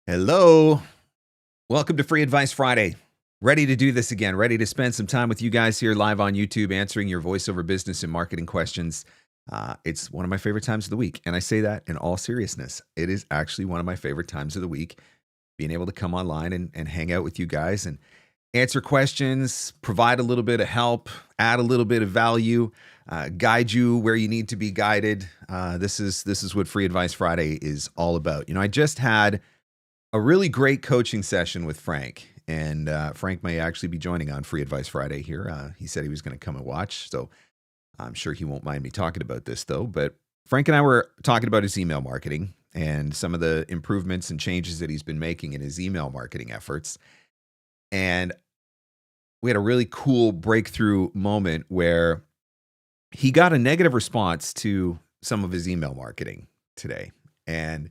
Hello. Welcome to Free Advice Friday. Ready to do this again. Ready to spend some time with you guys here live on YouTube answering your voiceover business and marketing questions. It's one of my favorite times of the week. And I say that in all seriousness. It is actually one of my favorite times of the week, being able to come online and hang out with you guys and answer questions, provide a little bit of help, add a little bit of value, guide you where you need to be guided. This is what Free Advice Friday is all about. I just had a really great coaching session with Frank. And Frank may actually be joining on Free Advice Friday here. He said he was going to come and watch. So I'm sure he won't mind me talking about this, though. But Frank and I were talking about his email marketing and some of the improvements and changes that he's been making in his email marketing efforts. And we had a really cool breakthrough moment where he got a negative response to some of his email marketing today. And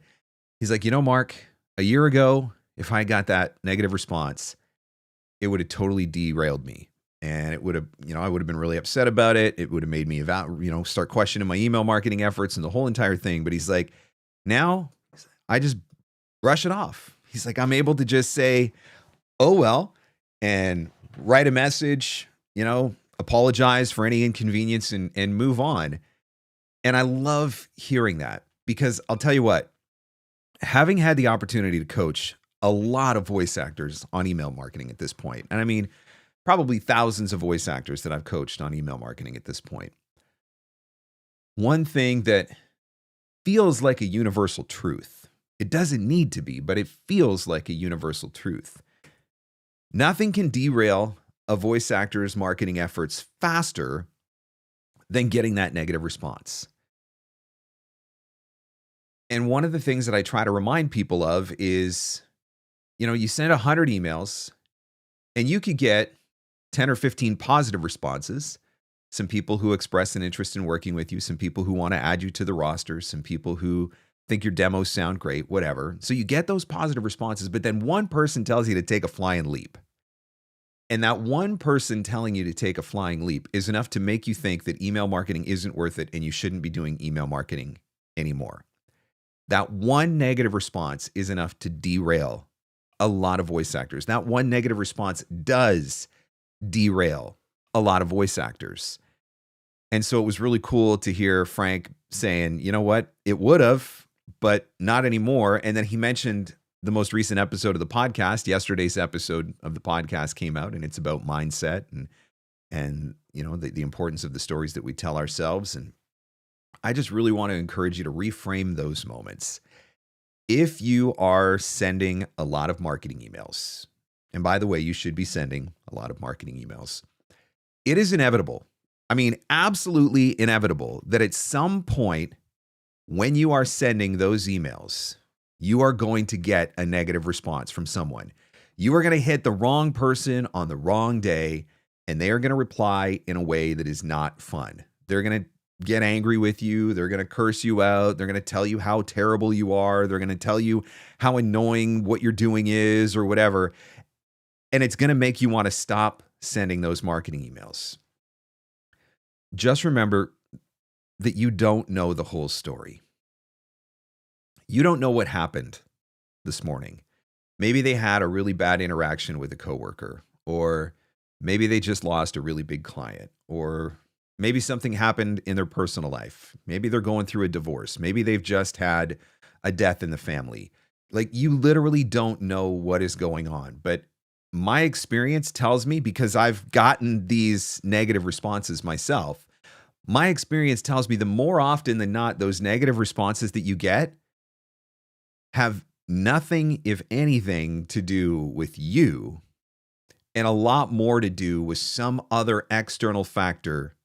he's like, Marc, a year ago, if I got that negative response, it would have totally derailed me. And it would have, I would have been really upset about it. It would have made me start questioning my email marketing efforts and the whole entire thing. But he's like, now I just brush it off. He's like, I'm able to just say, oh, well, and write a message, apologize for any inconvenience and move on. And I love hearing that because I'll tell you what, having had the opportunity to coach a lot of voice actors on email marketing at this point, and I mean, probably thousands of voice actors that I've coached on email marketing at this point, one thing that feels like a universal truth, it doesn't need to be, but it feels like a universal truth. Nothing can derail a voice actor's marketing efforts faster than getting that negative response. And one of the things that I try to remind people of is, you send 100 emails and you could get 10 or 15 positive responses. Some people who express an interest in working with you, some people who want to add you to the roster, some people who think your demos sound great, whatever. So you get those positive responses, but then one person tells you to take a flying leap. And that one person telling you to take a flying leap is enough to make you think that email marketing isn't worth it and you shouldn't be doing email marketing anymore. That one negative response is enough to derail a lot of voice actors. That one negative response does derail a lot of voice actors. And so it was really cool to hear Frank saying, you know what, it would have, but not anymore. And then he mentioned the most recent episode of the podcast. Yesterday's episode of the podcast came out, and it's about mindset and the importance of the stories that we tell ourselves. And I just really want to encourage you to reframe those moments. If you are sending a lot of marketing emails, and by the way, you should be sending a lot of marketing emails, it is inevitable. I mean, absolutely inevitable that at some point when you are sending those emails, you are going to get a negative response from someone. You are going to hit the wrong person on the wrong day, and they are going to reply in a way that is not fun. They're going to get angry with you. They're going to curse you out. They're going to tell you how terrible you are. They're going to tell you how annoying what you're doing is or whatever. And it's going to make you want to stop sending those marketing emails. Just remember that you don't know the whole story. You don't know what happened this morning. Maybe they had a really bad interaction with a coworker, or maybe they just lost a really big client, or maybe something happened in their personal life. Maybe they're going through a divorce. Maybe they've just had a death in the family. Like, you literally don't know what is going on. But my experience tells me, because I've gotten these negative responses myself, my experience tells me the more often than not, those negative responses that you get have nothing, if anything, to do with you, and a lot more to do with some other external factor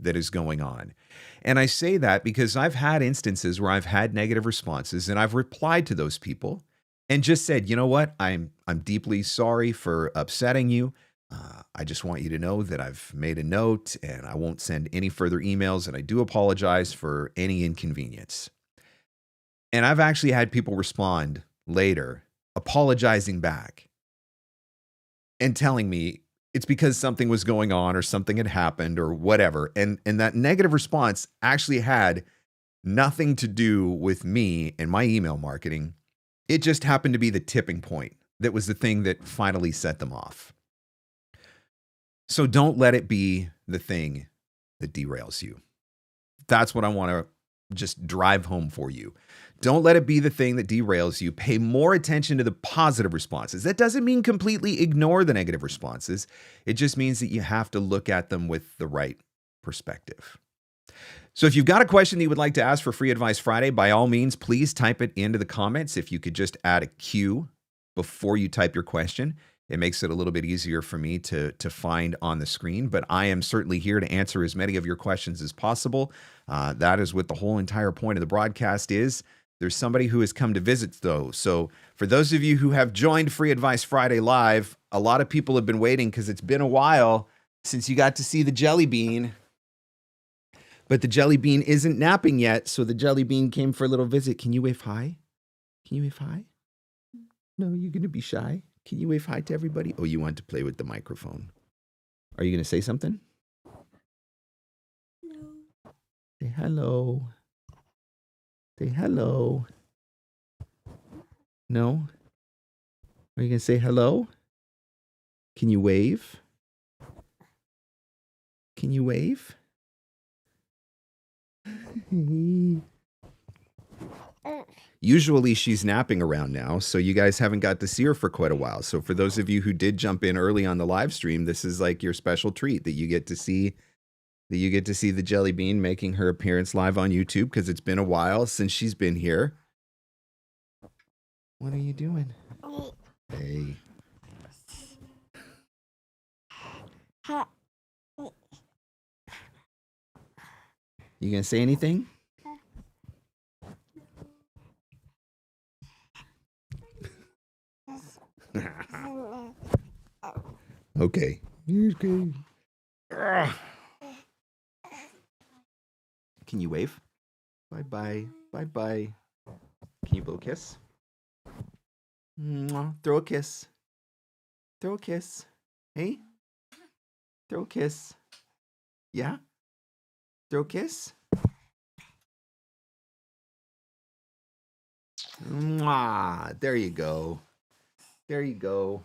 that is going on. And I say that because I've had instances where I've had negative responses and I've replied to those people and just said, you know what, I'm deeply sorry for upsetting you. I just want you to know that I've made a note and I won't send any further emails, and I do apologize for any inconvenience. And I've actually had people respond later, apologizing back and telling me it's because something was going on or something had happened or whatever. And that negative response actually had nothing to do with me and my email marketing. It just happened to be the tipping point that was the thing that finally set them off. So don't let it be the thing that derails you. That's what I want to just drive home for you. Don't let it be the thing that derails you. Pay more attention to the positive responses. That doesn't mean completely ignore the negative responses. It just means that you have to look at them with the right perspective. So if you've got a question that you would like to ask for Free Advice Friday, by all means, please type it into the comments. If you could just add a Q before you type your question, it makes it a little bit easier for me to find on the screen. But I am certainly here to answer as many of your questions as possible. That is what the whole entire point of the broadcast is. There's somebody who has come to visit, though. So for those of you who have joined Free Advice Friday Live, a lot of people have been waiting because it's been a while since you got to see the jelly bean. But the jelly bean isn't napping yet, so the jelly bean came for a little visit. Can you wave hi? Can you wave hi? No, you're going to be shy. Can you wave hi to everybody? Oh, you want to play with the microphone. Are you going to say something? No. Say hello. Say hello. No? Are you going to say hello? Can you wave? Can you wave? Usually she's napping around now, so you guys haven't got to see her for quite a while. So for those of you who did jump in early on the live stream, this is like your special treat that you get to see the jelly bean making her appearance live on YouTube because it's been a while since she's been here. What are you doing? Hey. You gonna say anything? Okay. Okay. Can you wave? Bye-bye. Bye-bye. Can you blow a kiss? Mwah. Throw a kiss. Throw a kiss. Hey? Throw a kiss. Yeah? Throw a kiss? Mwah. There you go. There you go.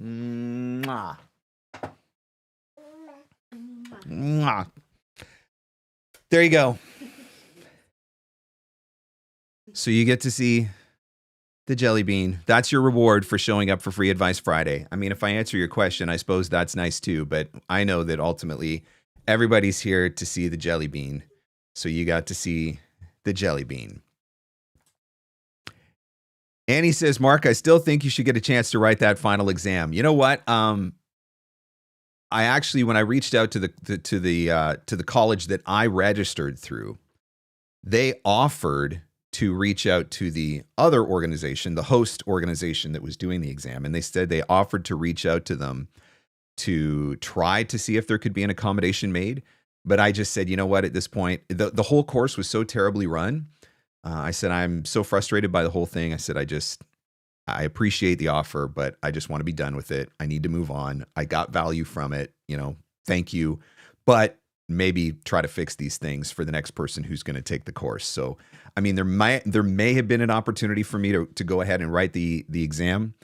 Mwah. Mwah. There you go. So you get to see the jelly bean. That's your reward for showing up for Free Advice Friday. I mean, if I answer your question, I suppose that's nice too, but I know that ultimately everybody's here to see the jelly bean. So you got to see the jelly bean. Annie says, Mark, I still think you should get a chance to write that final exam. You know what? I actually, when I reached out to the college that I registered through, they offered to reach out to the other organization, the host organization that was doing the exam, and they said they offered to reach out to them to try to see if there could be an accommodation made. But I just said, you know what? At this point, the whole course was so terribly run. I said, I'm so frustrated by the whole thing. I said, I appreciate the offer, but I just want to be done with it. I need to move on. I got value from it, thank you. But maybe try to fix these things for the next person who's going to take the course. So, I mean, there may have been an opportunity for me to go ahead and write the exam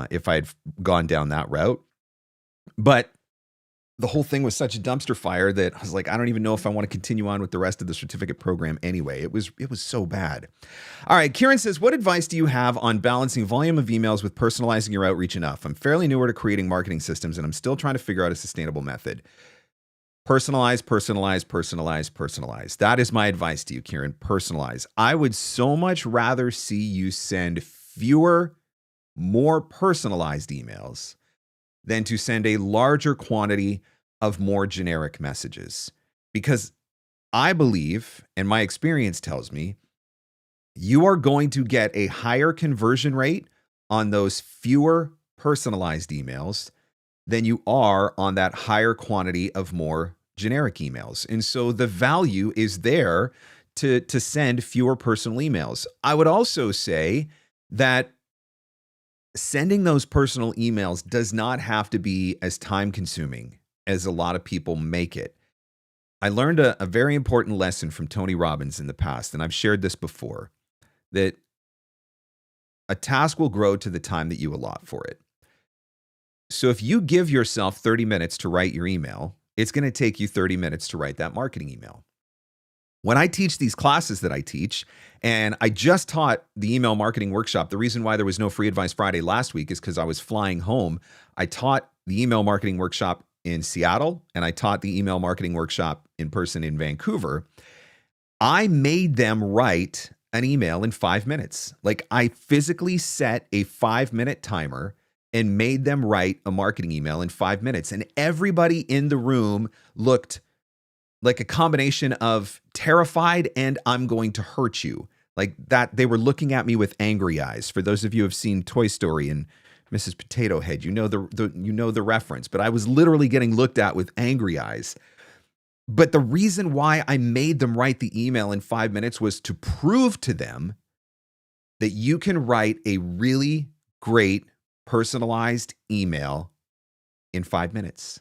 if I'd gone down that route. But the whole thing was such a dumpster fire that I was like, I don't even know if I want to continue on with the rest of the certificate program anyway. It was so bad. All right, Kieran says, what advice do you have on balancing volume of emails with personalizing your outreach enough? I'm fairly newer to creating marketing systems, and I'm still trying to figure out a sustainable method. Personalize, personalize, personalize, personalize. That is my advice to you, Kieran. Personalize. I would so much rather see you send fewer, more personalized emails than to send a larger quantity of more generic messages. Because I believe, and my experience tells me, you are going to get a higher conversion rate on those fewer personalized emails than you are on that higher quantity of more generic emails. And so the value is there to send fewer personal emails. I would also say that sending those personal emails does not have to be as time consuming as a lot of people make it. I learned a very important lesson from Tony Robbins in the past, and I've shared this before, that a task will grow to the time that you allot for it. So if you give yourself 30 minutes to write your email, it's going to take you 30 minutes to write that marketing email. When I teach these classes that I teach, and I just taught the email marketing workshop, the reason why there was no Free Advice Friday last week is because I was flying home. I taught the email marketing workshop in Seattle, and I taught the email marketing workshop in person in Vancouver. I made them write an email in 5 minutes. Like, I physically set a 5-minute timer and made them write a marketing email in 5 minutes. And everybody in the room looked like a combination of terrified and I'm going to hurt you. Like that, they were looking at me with angry eyes. For those of you who have seen Toy Story and Mrs. Potato Head, you know the reference, but I was literally getting looked at with angry eyes. But the reason why I made them write the email in 5 minutes was to prove to them that you can write a really great personalized email in 5 minutes.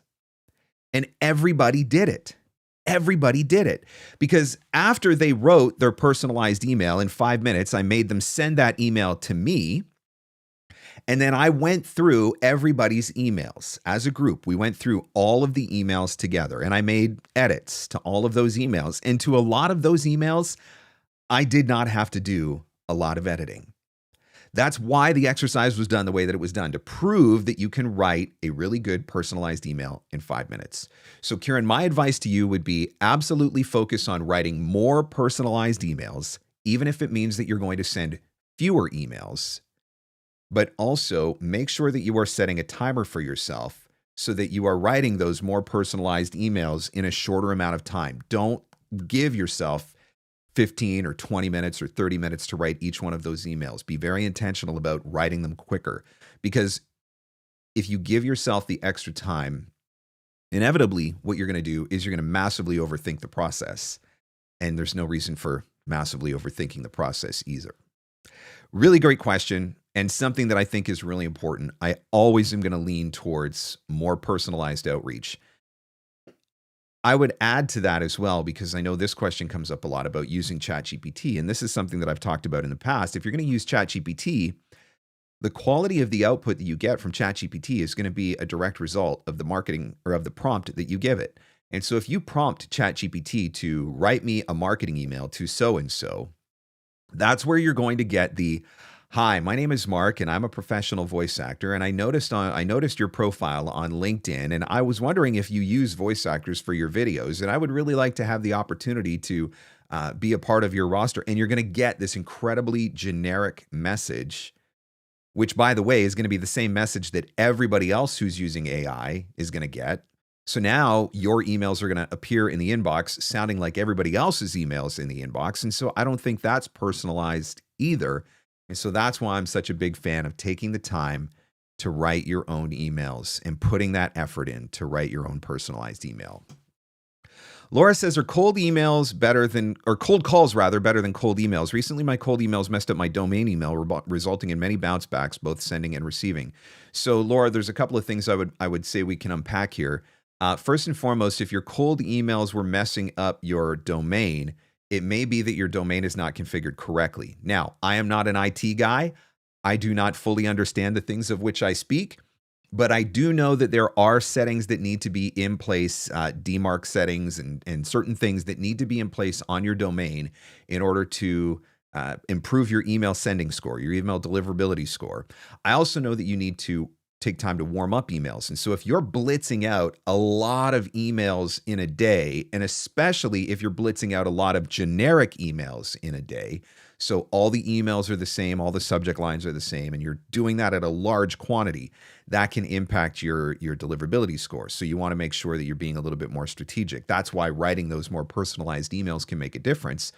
And everybody did it. Everybody did it, because after they wrote their personalized email in 5 minutes, I made them send that email to me. And then I went through everybody's emails as a group. We went through all of the emails together, and I made edits to all of those emails. And to a lot of those emails, I did not have to do a lot of editing. That's why the exercise was done the way that it was done, to prove that you can write a really good personalized email in 5 minutes. So, Kieran, my advice to you would be absolutely focus on writing more personalized emails, even if it means that you're going to send fewer emails. But also make sure that you are setting a timer for yourself so that you are writing those more personalized emails in a shorter amount of time. Don't give yourself 15 or 20 minutes or 30 minutes to write each one of those emails. Be very intentional about writing them quicker, because if you give yourself the extra time, inevitably what you're going to do is you're going to massively overthink the process. And there's no reason for massively overthinking the process either. Really great question, and something that I think is really important. I always am going to lean towards more personalized outreach. I would add to that as well, because I know this question comes up a lot about using ChatGPT, and this is something that I've talked about in the past. If you're going to use ChatGPT, the quality of the output that you get from ChatGPT is going to be a direct result of the marketing or of the prompt that you give it. And so if you prompt ChatGPT to write me a marketing email to so-and-so, that's where you're going to get the, "Hi, my name is Mark, and I'm a professional voice actor, and I noticed your profile on LinkedIn, and I was wondering if you use voice actors for your videos, and I would really like to have the opportunity to be a part of your roster." And you're going to get this incredibly generic message, which, by the way, is going to be the same message that everybody else who's using AI is going to get. So now your emails are going to appear in the inbox sounding like everybody else's emails in the inbox. And so I don't think that's personalized either. And so that's why I'm such a big fan of taking the time to write your own emails and putting that effort in to write your own personalized email. Laura says, are cold calls better than cold emails? Recently, my cold emails messed up my domain email, resulting in many bounce backs, both sending and receiving. So, Laura, there's a couple of things I would say we can unpack here. First and foremost, if your cold emails were messing up your domain, it may be that your domain is not configured correctly. Now, I am not an IT guy. I do not fully understand the things of which I speak, but I do know that there are settings that need to be in place, DMARC settings and certain things that need to be in place on your domain in order to improve your email sending score, your email deliverability score. I also know that you need to take time to warm up emails. And so if you're blitzing out a lot of emails in a day, and especially if you're blitzing out a lot of generic emails in a day, so all the emails are the same, all the subject lines are the same, and you're doing that at a large quantity, that can impact your deliverability score. So you want to make sure that you're being a little bit more strategic. That's why writing those more personalized emails can make a difference,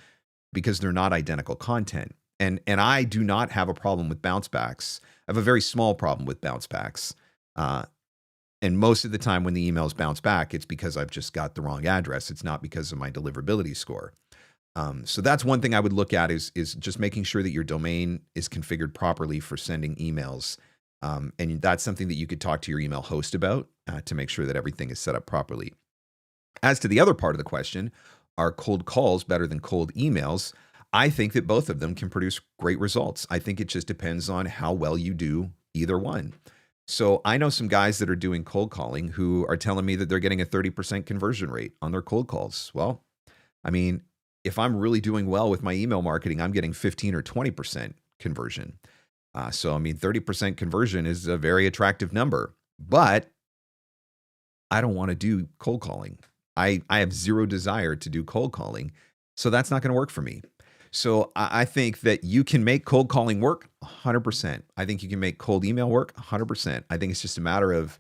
because they're not identical content. And I do not have a problem with bounce backs. I have a very small problem with bounce backs. And most of the time when the emails bounce back, it's because I've just got the wrong address. It's not because of my deliverability score. So that's one thing I would look at is just making sure that your domain is configured properly for sending emails. And that's something that you could talk to your email host about to make sure that everything is set up properly. As to the other part of the question, are cold calls better than cold emails? I think that both of them can produce great results. I think it just depends on how well you do either one. So I know some guys that are doing cold calling who are telling me that they're getting a 30% conversion rate on their cold calls. Well, I mean, if I'm really doing well with my email marketing, I'm getting 15 or 20% conversion. So, I mean, 30% conversion is a very attractive number, but I don't want to do cold calling. I have zero desire to do cold calling. So that's not going to work for me. So I think that you can make cold calling work 100%. I think you can make cold email work 100%. I think it's just a matter of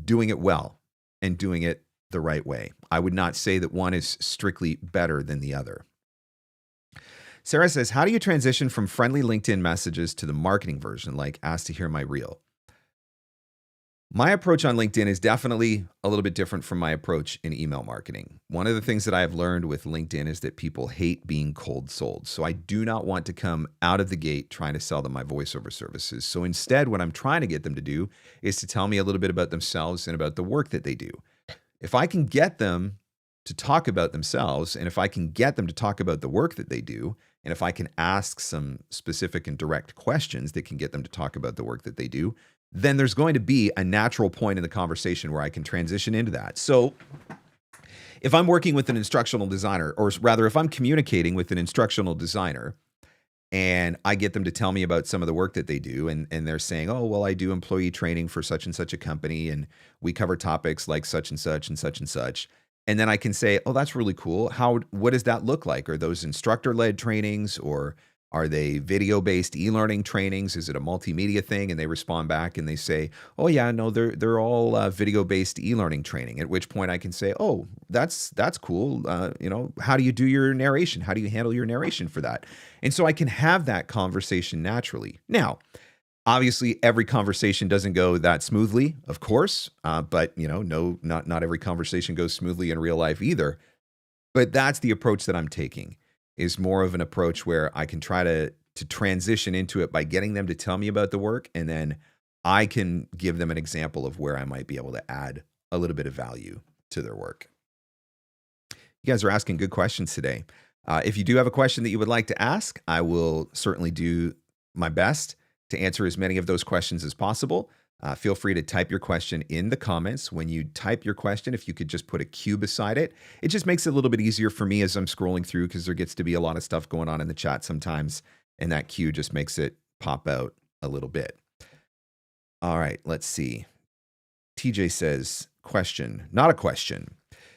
doing it well and doing it the right way. I would not say that one is strictly better than the other. Sarah says, how do you transition from friendly LinkedIn messages to the marketing version, like ask to hear my reel? My approach on LinkedIn is definitely a little bit different from my approach in email marketing. One of the things that I have learned with LinkedIn is that people hate being cold sold. So I do not want to come out of the gate trying to sell them my voiceover services. So instead, what I'm trying to get them to do is to tell me a little bit about themselves and about the work that they do. If I can get them to talk about themselves, and if I can get them to talk about the work that they do, and if I can ask some specific and direct questions that can get them to talk about the work that they do, then there's going to be a natural point in the conversation where I can transition into that. So if I'm working with an instructional designer, or rather if I'm communicating with an instructional designer and I get them to tell me about some of the work that they do, and they're saying, oh, well, I do employee training for such and such a company, and we cover topics like such and such and such and such. And then I can say, oh, that's really cool. What does that look like? Are those instructor-led trainings, or are they video-based e-learning trainings? Is it a multimedia thing? And they respond back and they say, oh yeah, no, they're all video-based e-learning training. At which point I can say, oh, that's cool. How do you do your narration? How do you handle your narration for that? And so I can have that conversation naturally. Now, obviously, every conversation doesn't go that smoothly, of course, but not every conversation goes smoothly in real life either. But that's the approach that I'm taking, is more of an approach where I can try to transition into it by getting them to tell me about the work, and then I can give them an example of where I might be able to add a little bit of value to their work. You guys are asking good questions today. If you do have a question that you would like to ask, I will certainly do my best to answer as many of those questions as possible. Feel free to type your question in the comments. When you type your question, if you could just put a Q beside it, it just makes it a little bit easier for me as I'm scrolling through, because there gets to be a lot of stuff going on in the chat sometimes, and that Q just makes it pop out a little bit. All right, let's see. TJ says, question, not a question.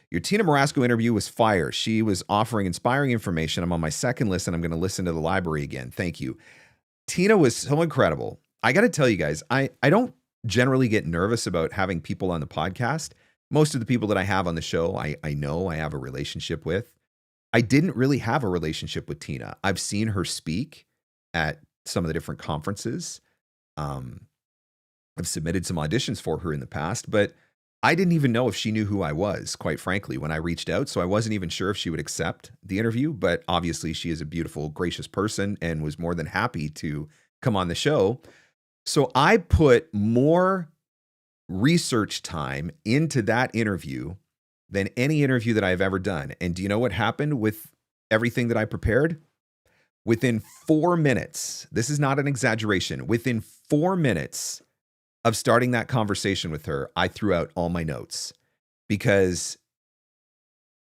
Your Tina Morasco interview was fire. She was offering inspiring information. I'm on my second listen. I'm going to listen to the library again. Thank you. Tina was so incredible. I got to tell you guys, I don't generally get nervous about having people on the podcast. Most of the people that I have on the show, I know I have a relationship with. I didn't really have a relationship with Tina. I've seen her speak at some of the different conferences. I've submitted some auditions for her in the past, but I didn't even know if she knew who I was, quite frankly, when I reached out. So I wasn't even sure if she would accept the interview, but obviously she is a beautiful, gracious person and was more than happy to come on the show. So I put more research time into that interview than any interview that I've ever done. And do you know what happened with everything that I prepared? Within 4 minutes, this is not an exaggeration, within 4 minutes of starting that conversation with her, I threw out all my notes, because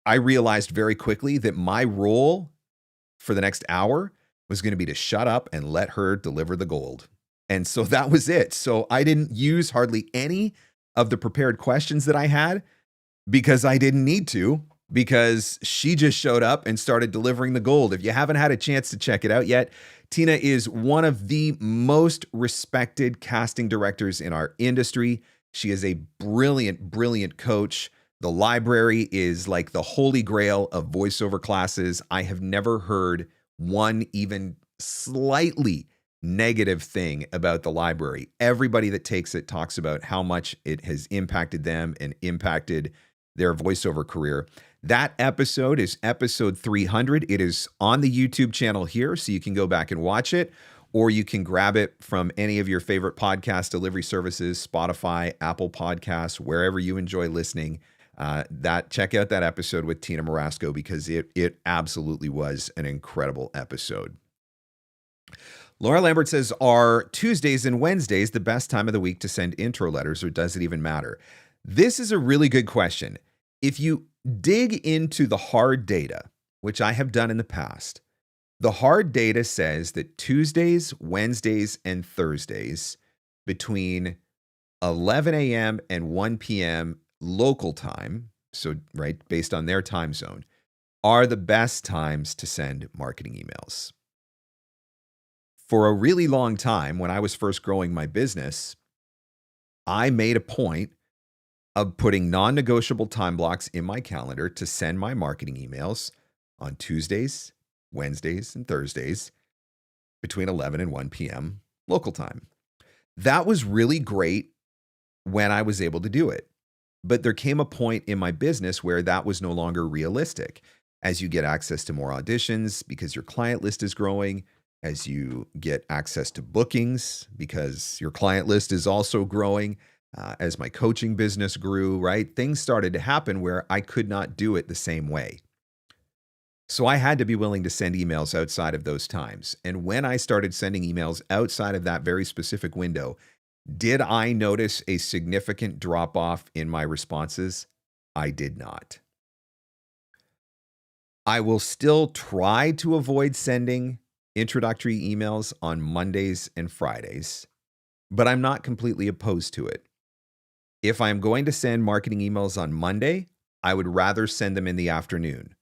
I realized very quickly that my role for the next hour was going to be to shut up and let her deliver the gold. And so that was it. So I didn't use hardly any of the prepared questions that I had, because I didn't need to, because she just showed up and started delivering the gold. If you haven't had a chance to check it out yet, Tina is one of the most respected casting directors in our industry. She is a brilliant, brilliant coach. The library is like the holy grail of voiceover classes. I have never heard one even slightly negative thing about the library. Everybody that takes it talks about how much it has impacted them and impacted their voiceover career. That episode is episode 300. It is on the YouTube channel here, so you can go back and watch it, or you can grab it from any of your favorite podcast delivery services, Spotify, Apple Podcasts, wherever you enjoy listening. Check out that episode with Tina Morasco because it absolutely was an incredible episode. Laura Lambert says, are Tuesdays and Wednesdays the best time of the week to send intro letters, or does it even matter? This is a really good question. If you dig into the hard data, which I have done in the past, the hard data says that Tuesdays, Wednesdays, and Thursdays between 11 a.m. and 1 p.m. local time, so right, based on their time zone, are the best times to send marketing emails. For a really long time, when I was first growing my business, I made a point of putting non-negotiable time blocks in my calendar to send my marketing emails on Tuesdays, Wednesdays, and Thursdays between 11 and 1 p.m. local time. That was really great when I was able to do it. But there came a point in my business where that was no longer realistic. As you get access to more auditions because your client list is growing, as you get access to bookings because your client list is also growing, as my coaching business grew, right? Things started to happen where I could not do it the same way. So I had to be willing to send emails outside of those times. And when I started sending emails outside of that very specific window, did I notice a significant drop-off in my responses? I did not. I will still try to avoid sending introductory emails on Mondays and Fridays, but I'm not completely opposed to it. If I'm going to send marketing emails on Monday, I would rather send them in the afternoon.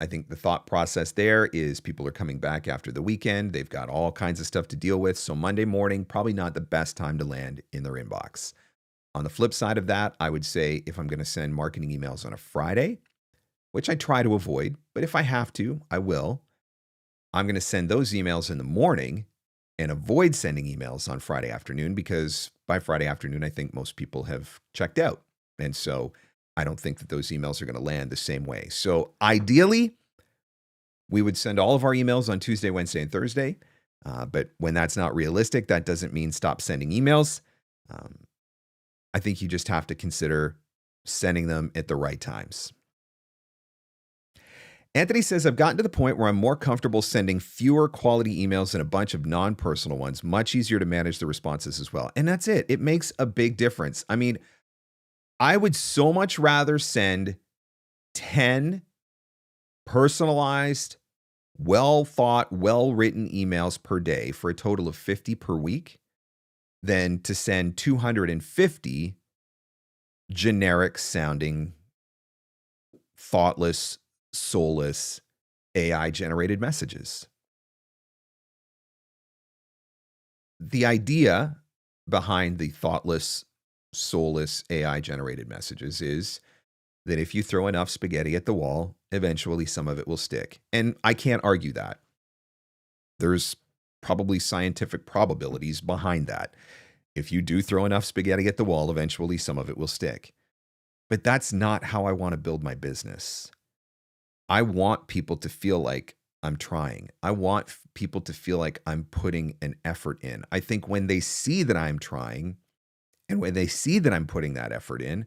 I think the thought process there is people are coming back after the weekend. They've got all kinds of stuff to deal with. So Monday morning, probably not the best time to land in their inbox. On the flip side of that, I would say if I'm going to send marketing emails on a Friday, which I try to avoid, but if I have to, I will. I'm going to send those emails in the morning and avoid sending emails on Friday afternoon because by Friday afternoon, I think most people have checked out. And so I don't think that those emails are going to land the same way. So ideally, we would send all of our emails on Tuesday, Wednesday, and Thursday. But when that's not realistic, that doesn't mean stop sending emails. I think you just have to consider sending them at the right times. Anthony says, I've gotten to the point where I'm more comfortable sending fewer quality emails and a bunch of non-personal ones. Much easier to manage the responses as well. And that's it. It makes a big difference. I mean, I would so much rather send 10 personalized, well-thought, well-written emails per day for a total of 50 per week than to send 250 generic-sounding, thoughtless, soulless, AI-generated messages. The idea behind the thoughtless, soulless, AI-generated messages is that if you throw enough spaghetti at the wall, eventually some of it will stick. And I can't argue that. There's probably scientific probabilities behind that. If you do throw enough spaghetti at the wall, eventually some of it will stick. But that's not how I want to build my business. I want people to feel like I'm trying. I want people to feel like I'm putting an effort in. I think when they see that I'm trying and when they see that I'm putting that effort in,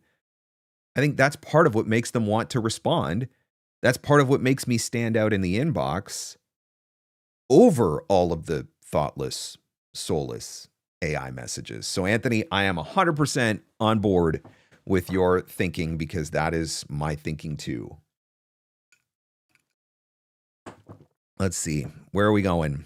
I think that's part of what makes them want to respond. That's part of what makes me stand out in the inbox over all of the thoughtless, soulless AI messages. So Anthony, I am 100% on board with your thinking because that is my thinking too. Let's see. Where are we going?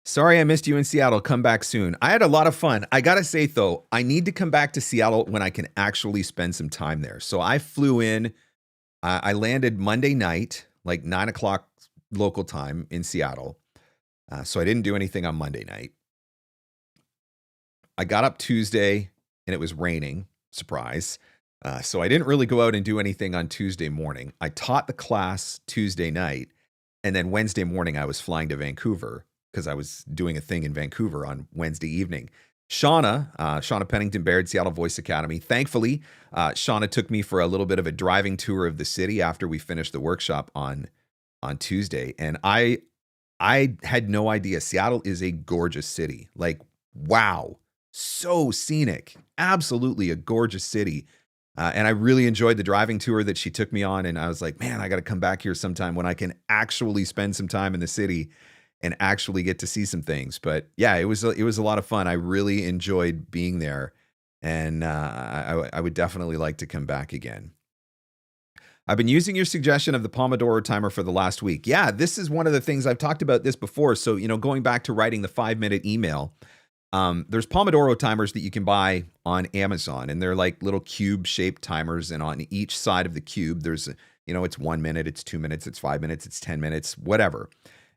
Sorry I missed you in Seattle. Come back soon. I had a lot of fun. I got to say, though, I need to come back to Seattle when I can actually spend some time there. So I flew in. I landed Monday night, like 9 o'clock local time in Seattle. So I didn't do anything on Monday night. I got up Tuesday, and it was raining. Surprise. So I didn't really go out and do anything on Tuesday morning. I taught the class Tuesday night, and then Wednesday morning I was flying to Vancouver because I was doing a thing in Vancouver on Wednesday evening. Shauna Pennington Baird, Seattle Voice Academy. Thankfully, Shauna took me for a little bit of a driving tour of the city after we finished the workshop on Tuesday, and I had no idea. Seattle is a gorgeous city. Like, wow. So scenic, absolutely a gorgeous city. And I really enjoyed the driving tour that she took me on. And I was like, man, I got to come back here sometime when I can actually spend some time in the city and actually get to see some things. But yeah, it was a lot of fun. I really enjoyed being there, and I would definitely like to come back again. I've been using your suggestion of the Pomodoro timer for the last week. Yeah, this is one of the things I've talked about this before. So, going back to writing the 5-minute email, there's Pomodoro timers that you can buy on Amazon, and they're like little cube-shaped timers. And on each side of the cube, there's, it's 1 minute, it's 2 minutes, it's 5 minutes, it's 10 minutes, whatever.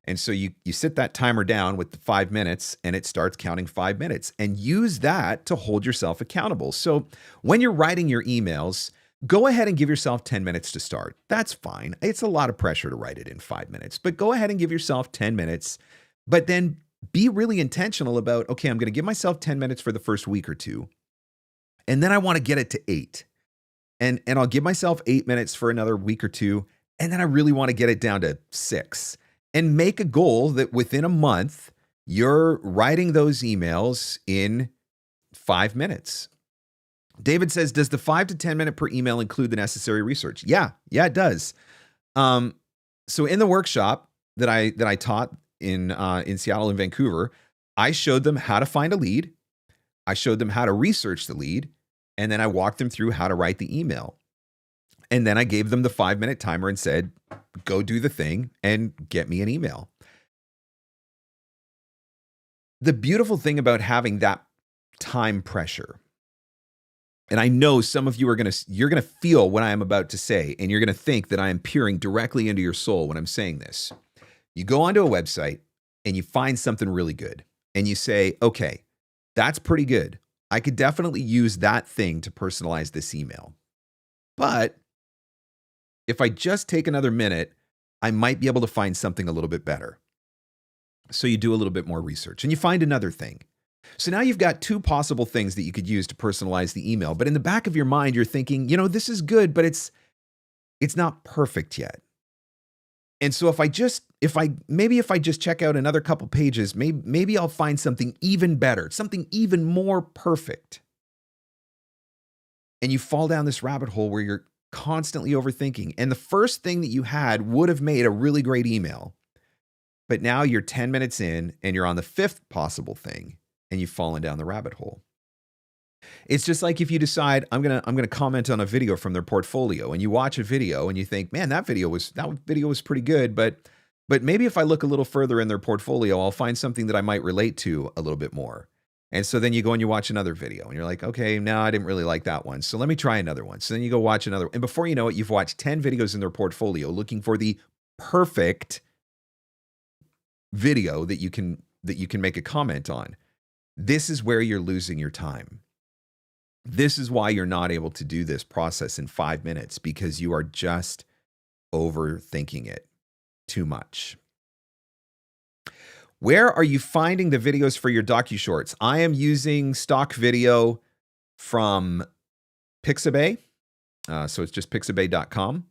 And so you sit that timer down with the 5 minutes, and it starts counting 5 minutes, and use that to hold yourself accountable. So when you're writing your emails, go ahead and give yourself 10 minutes to start. That's fine. It's a lot of pressure to write it in 5 minutes, but go ahead and give yourself 10 minutes, but then be really intentional about, okay, I'm going to give myself 10 minutes for the first week or two, and then I want to get it to 8. And I'll give myself 8 minutes for another week or two, and then I really want to get it down to 6. And make a goal that within a month, you're writing those emails in 5 minutes. David says, does the 5 to 10 minute per email include the necessary research? Yeah, it does. So in the workshop that I taught in Seattle and Vancouver, I showed them how to find a lead. I showed them how to research the lead, and then I walked them through how to write the email. And then I gave them the 5-minute timer and said, go do the thing and get me an email. The beautiful thing about having that time pressure, and I know some of you you're going to feel what I am about to say, and you're going to think that I am peering directly into your soul when I'm saying this. You go onto a website and you find something really good, and you say, okay, that's pretty good. I could definitely use that thing to personalize this email. But if I just take another minute, I might be able to find something a little bit better. So you do a little bit more research and you find another thing. So now you've got 2 possible things that you could use to personalize the email. But in the back of your mind, you're thinking, this is good, but it's not perfect yet. And so if I just check out another couple pages, maybe I'll find something even better, something even more perfect. And you fall down this rabbit hole where you're constantly overthinking. And the first thing that you had would have made a really great email. But now you're 10 minutes in and you're on the 5th possible thing, and you've fallen down the rabbit hole. It's just like if you decide I'm going to comment on a video from their portfolio, and you watch a video and you think, man, that video was pretty good, but maybe if I look a little further in their portfolio, I'll find something that I might relate to a little bit more. And so then you go and you watch another video, and you're like, okay, no, I didn't really like that one. So let me try another one. So then you go watch another. And before you know it, you've watched 10 videos in their portfolio looking for the perfect video that you can make a comment on. This is where you're losing your time. This is why you're not able to do this process in 5 minutes, because you are just overthinking it too much. Where are you finding the videos for your docu-shorts? I am using stock video from Pixabay. So it's just pixabay.com.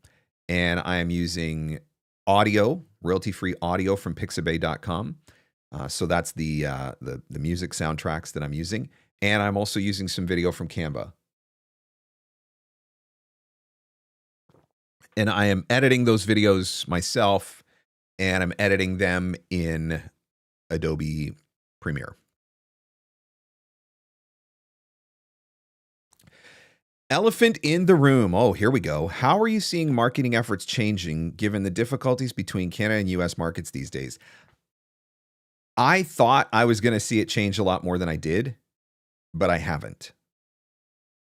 And I am using audio, royalty-free audio from pixabay.com. So that's the music soundtracks that I'm using. And I'm also using some video from Canva. And I am editing those videos myself, and I'm editing them in Adobe Premiere. Elephant in the room. Oh, here we go. How are you seeing marketing efforts changing given the difficulties between Canada and US markets these days? I thought I was going to see it change a lot more than I did, but I haven't.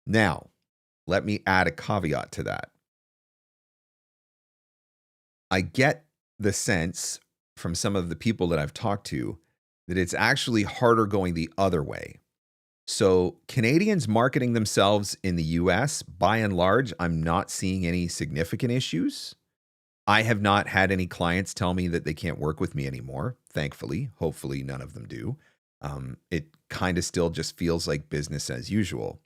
Now, let me add a caveat to that. I get the sense from some of the people that I've talked to that it's actually harder going the other way. So Canadians marketing themselves in the US, by and large, I'm not seeing any significant issues. I have not had any clients tell me that they can't work with me anymore, thankfully. Hopefully none of them do. It kind of still just feels like business as usual.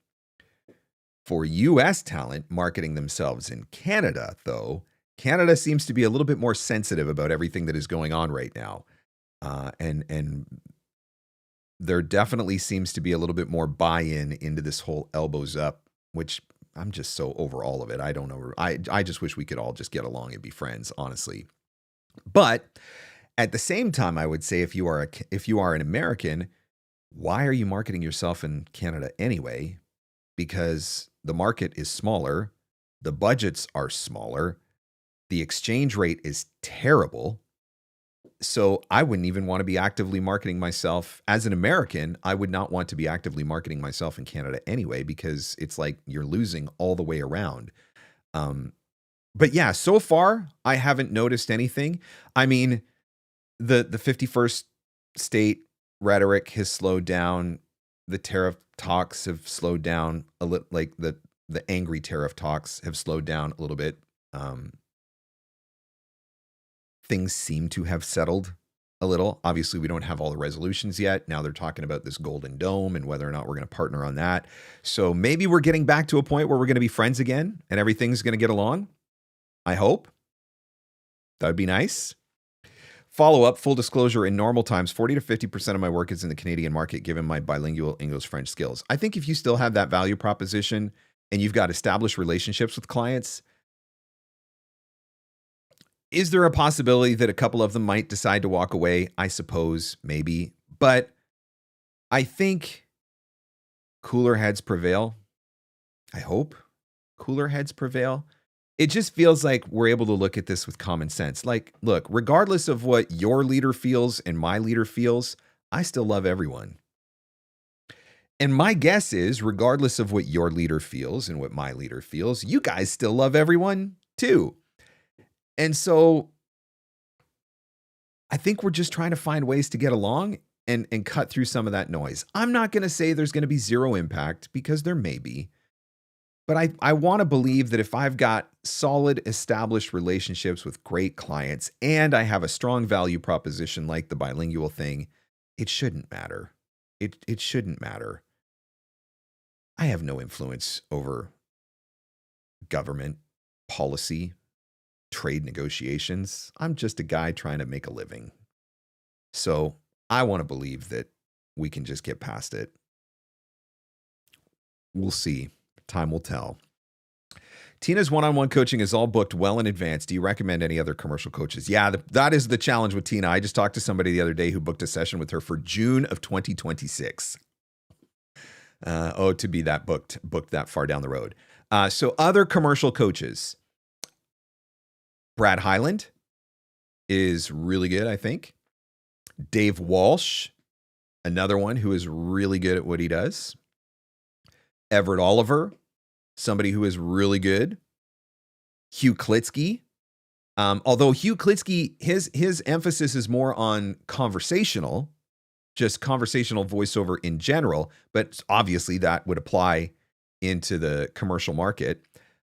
For US talent marketing themselves in Canada, though, Canada seems to be a little bit more sensitive about everything that is going on right now. And there definitely seems to be a little bit more buy-in into this whole elbows up, which I'm just so over all of it. I don't know. I just wish we could all just get along and be friends, honestly. But at the same time, I would say if you are an American, why are you marketing yourself in Canada anyway? Because the market is smaller, the budgets are smaller, the exchange rate is terrible. So I wouldn't even want to be actively marketing myself as an American. I would not want to be actively marketing myself in Canada anyway, because it's like you're losing all the way around. But yeah, so far I haven't noticed anything. I mean, the 51st state rhetoric has slowed down. The tariff talks have slowed down a little, like the angry tariff talks have slowed down a little bit. Things seem to have settled a little. Obviously, we don't have all the resolutions yet. Now they're talking about this Golden Dome and whether or not we're going to partner on that. So maybe we're getting back to a point where we're going to be friends again and everything's going to get along. I hope. That would be nice. Follow up, full disclosure, in normal times, 40 to 50% of my work is in the Canadian market, given my bilingual English-French skills. I think if you still have that value proposition and you've got established relationships with clients, is there a possibility that a couple of them might decide to walk away? I suppose, maybe. But I think cooler heads prevail. I hope cooler heads prevail. It just feels like we're able to look at this with common sense. Like, look, regardless of what your leader feels and my leader feels, I still love everyone. And my guess is, regardless of what your leader feels and what my leader feels, you guys still love everyone too. And so I think we're just trying to find ways to get along and cut through some of that noise. I'm not going to say there's going to be zero impact, because there may be. But I want to believe that if I've got solid, established relationships with great clients and I have a strong value proposition like the bilingual thing, it shouldn't matter. It shouldn't matter. I have no influence over government policy, trade negotiations. I'm just a guy trying to make a living. So I want to believe that we can just get past it. We'll see. Time will tell. Tina's one-on-one coaching is all booked well in advance. Do you recommend any other commercial coaches? Yeah, that is the challenge with Tina. I just talked to somebody the other day who booked a session with her for June of 2026. To be that booked that far down the road. So other commercial coaches. Brad Highland is really good, I think. Dave Walsh, another one who is really good at what he does. Everett Oliver, somebody who is really good. Hugh Klitsky. Although Hugh Klitsky, his emphasis is more on conversational, just conversational voiceover in general, but obviously that would apply into the commercial market.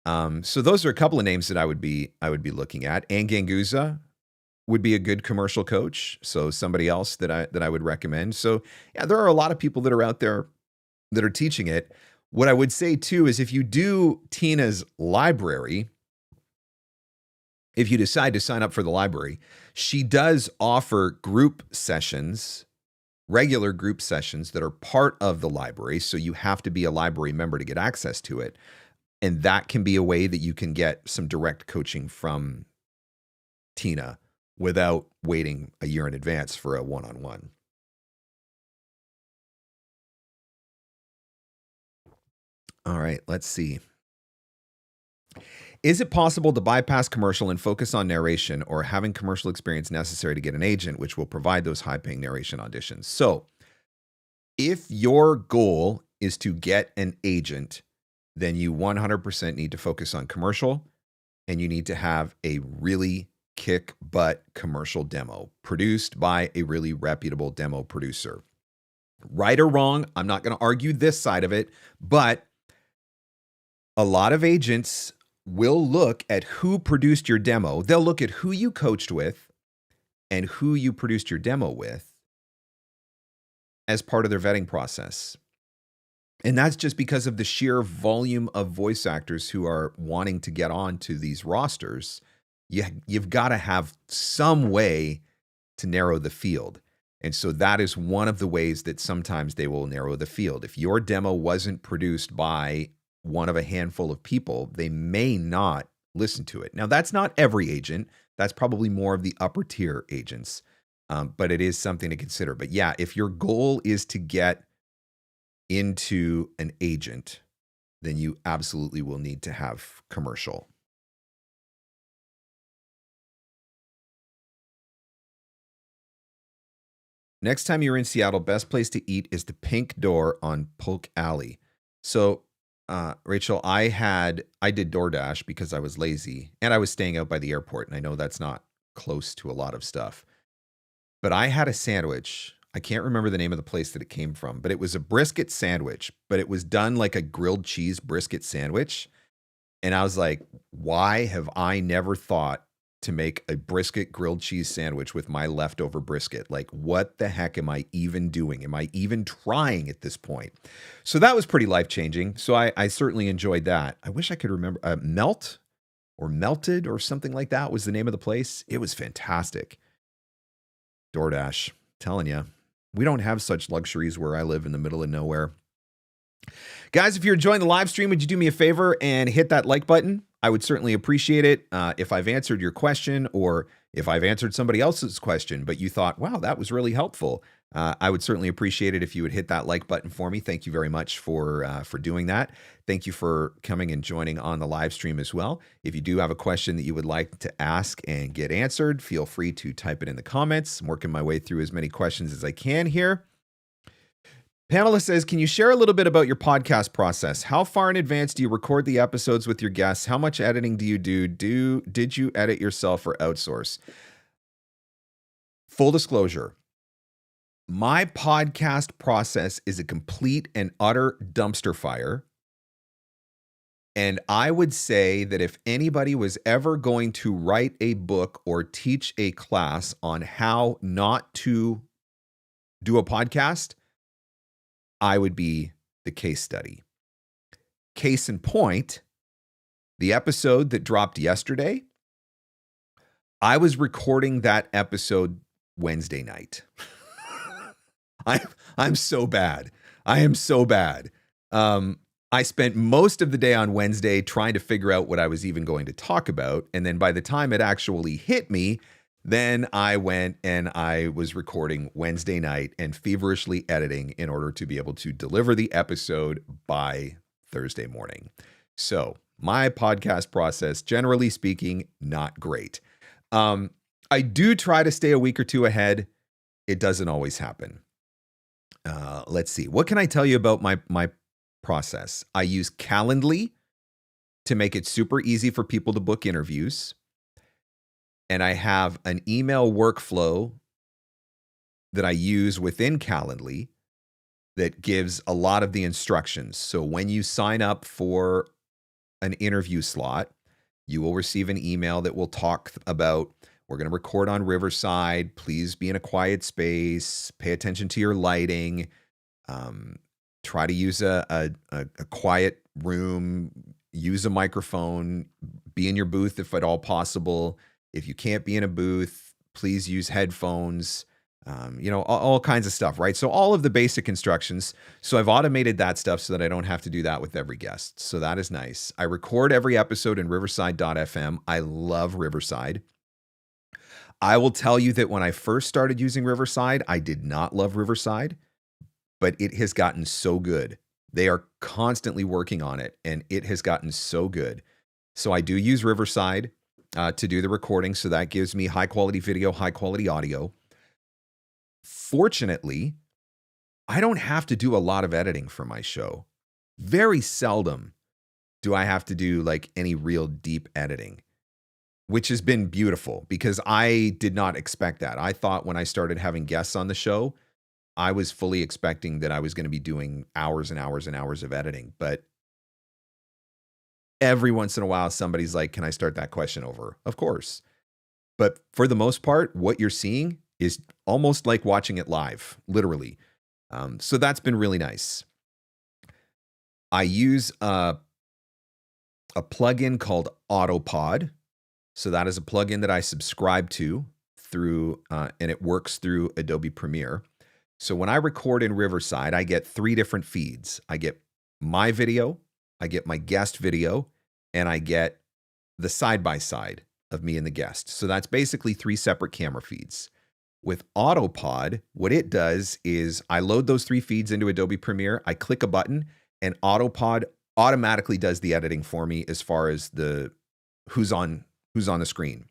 So those are a couple of names that I would be looking at. Ann Ganguza would be a good commercial coach. So somebody else that I would recommend. So yeah, there are a lot of people that are out there that are teaching it. What I would say too is if you do Tina's library, if you decide to sign up for the library, she does offer group sessions, regular group sessions that are part of the library. So you have to be a library member to get access to it. And that can be a way that you can get some direct coaching from Tina without waiting a year in advance for a one-on-one. All right, let's see. Is it possible to bypass commercial and focus on narration, or having commercial experience necessary to get an agent, which will provide those high-paying narration auditions? So if your goal is to get an agent, then you 100% need to focus on commercial, and you need to have a really kick-butt commercial demo produced by a really reputable demo producer. Right or wrong, I'm not going to argue this side of it, but a lot of agents will look at who produced your demo. They'll look at who you coached with and who you produced your demo with as part of their vetting process. And that's just because of the sheer volume of voice actors who are wanting to get on to these rosters. You've got to have some way to narrow the field. And so that is one of the ways that sometimes they will narrow the field. If your demo wasn't produced by one of a handful of people, they may not listen to it. Now, that's not every agent. That's probably more of the upper tier agents, but it is something to consider. But yeah, if your goal is to get into an agent, then you absolutely will need to have commercial. Next time you're in Seattle, best place to eat is the Pink Door on Polk Alley. So, Rachel, I did DoorDash because I was lazy and I was staying out by the airport. And I know that's not close to a lot of stuff, but I had a sandwich. I can't remember the name of the place that it came from, but it was a brisket sandwich, but it was done like a grilled cheese brisket sandwich. And I was like, why have I never thought to make a brisket grilled cheese sandwich with my leftover brisket? Like, what the heck am I even doing? Am I even trying at this point? So that was pretty life-changing. So I certainly enjoyed that. I wish I could remember. Melted or something like that was the name of the place. It was fantastic. DoorDash, telling you, we don't have such luxuries where I live in the middle of nowhere. Guys, if you're enjoying the live stream, would you do me a favor and hit that like button? I would certainly appreciate it. If I've answered your question or if I've answered somebody else's question, but you thought, wow, that was really helpful, I would certainly appreciate it if you would hit that like button for me. Thank you very much for doing that. Thank you for coming and joining on the live stream as well. If you do have a question that you would like to ask and get answered, feel free to type it in the comments. I'm working my way through as many questions as I can here. Panelist says, can you share a little bit about your podcast process? How far in advance do you record the episodes with your guests? How much editing do you do? Did you edit yourself or outsource? Full disclosure, my podcast process is a complete and utter dumpster fire. And I would say that if anybody was ever going to write a book or teach a class on how not to do a podcast, I would be the case study. Case in point, the episode that dropped yesterday, I was recording that episode Wednesday night. I'm so bad. I am so bad. I spent most of the day on Wednesday trying to figure out what I was even going to talk about. And then by the time it actually hit me, then I went and I was recording Wednesday night and feverishly editing in order to be able to deliver the episode by Thursday morning. So my podcast process, generally speaking, not great. I do try to stay a week or two ahead. It doesn't always happen. Let's see. What can I tell you about my process? I use Calendly to make it super easy for people to book interviews. And I have an email workflow that I use within Calendly that gives a lot of the instructions. So when you sign up for an interview slot, you will receive an email that will talk about, we're going to record on Riverside. Please be in a quiet space. Pay attention to your lighting. Try to use a quiet room. Use a microphone. Be in your booth if at all possible. If you can't be in a booth, please use headphones, all kinds of stuff, right? So all of the basic instructions. So I've automated that stuff so that I don't have to do that with every guest. So that is nice. I record every episode in Riverside.fm. I love Riverside. I will tell you that when I first started using Riverside, I did not love Riverside, but it has gotten so good. They are constantly working on it, and it has gotten so good. So I do use Riverside to do the recording. So that gives me high quality video, high quality audio. Fortunately, I don't have to do a lot of editing for my show. Very seldom do I have to do like any real deep editing, which has been beautiful because I did not expect that. I thought when I started having guests on the show, I was fully expecting that I was going to be doing hours and hours and hours of editing, but every once in a while, somebody's like, can I start that question over? Of course. But for the most part, what you're seeing is almost like watching it live, literally. So that's been really nice. I use a plugin called Autopod. So that is a plugin that I subscribe to through, and it works through Adobe Premiere. So when I record in Riverside, I get 3 different feeds. I get my video, I get my guest video, and I get the side-by-side of me and the guest. So that's basically 3 separate camera feeds. With Autopod, what it does is I load those 3 feeds into Adobe Premiere, I click a button, and Autopod automatically does the editing for me as far as the who's on the screen.